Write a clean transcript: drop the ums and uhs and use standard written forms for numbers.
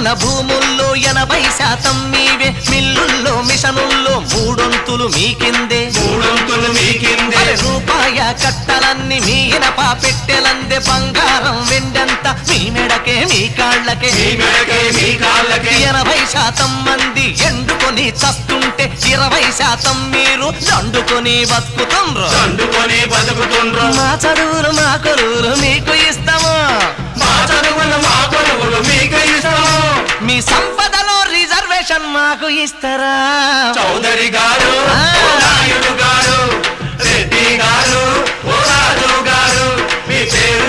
మాకున్న భూముల్లో 80% మీవే, మిల్లుల్లో మిషనుల్లో 3 మీకిందే. రూపాయ కట్టలన్నీ మీ ఇనప పెట్టెలందే, బంగారం వెండంతా మీ మెడకే మీ కాళ్ళకే. 80% మంది ఎండుకొని చస్తుంటే 20% మీరు దండుకొని బతుకుతుండ్రు. మా చదువులు మా కొలువులు మీకు ఇస్తాము, మీ సంపదలో రిజర్వేషన్ మాకు ఇస్తారా? చౌదరి గారు, నాయుడు గారు, రెడ్డి గారు, ఓ రాజు గారు, మీ పేరు